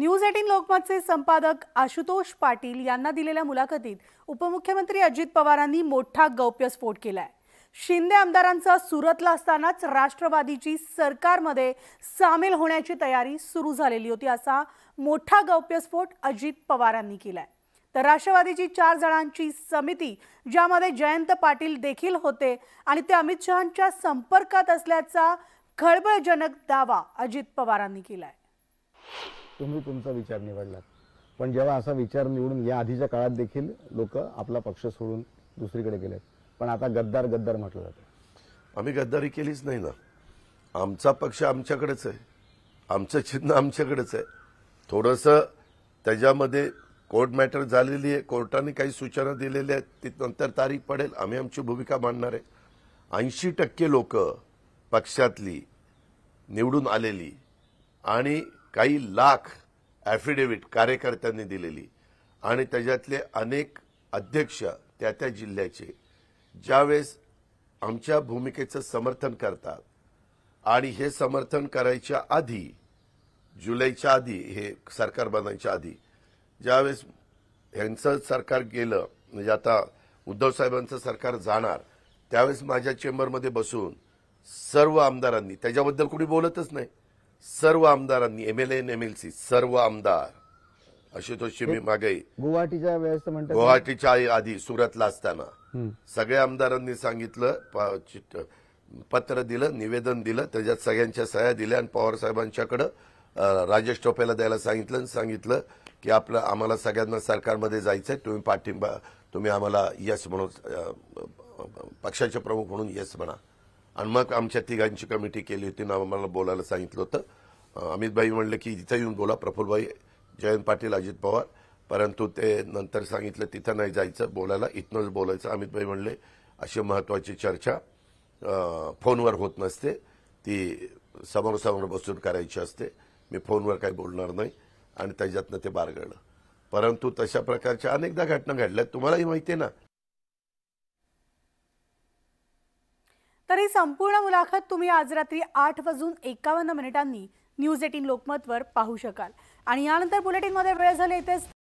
News 18 लोकमतचे संपादक आशुतोष पाटील यांना दिलेल्या मुलाखतीत उपमुख्यमंत्री अजित पवारांनी मोठा गौप्यस्फोट केलाय। शिंदे आमदारांचा सुरतला असतानाच राष्ट्रवादीची सरकारमध्ये सामील होण्याची तयारी सुरू झालेली होती, असा मोठा गौप्यस्फोट अजित पवारांनी केलाय। तर राष्ट्रवादीची 4 जणांची समिती, ज्यामध्ये जयंत पाटील देखील होते आणि ते अमित शहांच्या संपर्कात असल्याचा खळबळजनक दावा अजित पवारांनी केलाय। तुम्ही तुमचा विचार निवडलात, पण जेव्हा असा विचार निवडून या आधीच्या काळात देखील लोक आपला पक्ष सोडून दुसरीकडे गेलेत, पण आता गद्दार गद्दार म्हटलं जातं। आम्ही गद्दारी केलीच नाही ना। आमचा पक्ष आमच्याकडेच आहे, आमचं चिन्ह आमच्याकडेच आहे। थोडंसं त्याच्यामध्ये कोर्ट मॅटर झालेली आहे, कोर्टाने काही सूचना दिलेल्या आहेत, ती नंतर तारीख पडेल, आम्ही आमची भूमिका मांडणार आहे। 80% लोक पक्षातली निवडून आलेली आणि काही लाख ॲफिडेव्हिट कार्यकर्त्यांनी दिलेली आणि त्याच्यातले अनेक अध्यक्ष त्या जिल्ह्याचे ज्यावेळेस आमच्या भूमिकेचं समर्थन करतात आणि हे समर्थन करायच्या आधी, जुलैच्या आधी, हे सरकार बनायच्या आधी, ज्यावेळेस ह्यांचं सरकार गेलं, म्हणजे आता उद्धव साहेबांचं सरकार जाणार, त्यावेळेस माझ्या चेंबरमध्ये बसून सर्व आमदारांनी, त्याच्याबद्दल कोणी बोलतच नाही, सर्व आमदारांनी, एमएलए एमएलसी सर्व आमदार, आशुतोष चिमी मागे गुवाहाटीच्या वेळेस म्हणतात, गुवाहाटीच्या आधी सुरतला असताना सगळ्या आमदारांनी सांगितलं, पत्र दिलं, निवेदन दिलं, त्याच्यात सगळ्यांच्या सह्या दिल्या आणि पवार साहेबांच्याकडे राजेश टोपेला द्यायला सांगितलं की आम्हाला सगळ्यांना सरकारमध्ये जायचंय, तुम्ही पाठिंबा, तुम्ही आम्हाला यस म्हणून, पक्षाचे प्रमुख म्हणून यस म्हणा। आणि मग आमच्या तिघांची कमिटी केली होती ना, आम्हाला बोलायला सांगितलं होतं। अमितभाई म्हणले की इथं येऊन बोला, प्रफुल्लभाई, जयंत पाटील, अजित पवार, परंतु ते नंतर सांगितलं तिथं नाही जायचं बोलायला, इथनंच बोलायचं। अमितभाई म्हणले अशी महत्वाची चर्चा फोनवर होत नसते, ती समोरासमोर बसून करायची असते, मी फोनवर काही बोलणार नाही, आणि त्याच्यातनं ते बारगळलं। परंतु तशा प्रकारच्या अनेकदा घटना घडल्या, तुम्हालाही माहिती आहे ना। तर ही संपूर्ण मुलाखत तुम्ही आज रात्री 8:51 न्यूज 18 लोकमतवर पाहू शकाल। आणि यानंतर बुलेटिनमध्ये वेळ झाली इथेच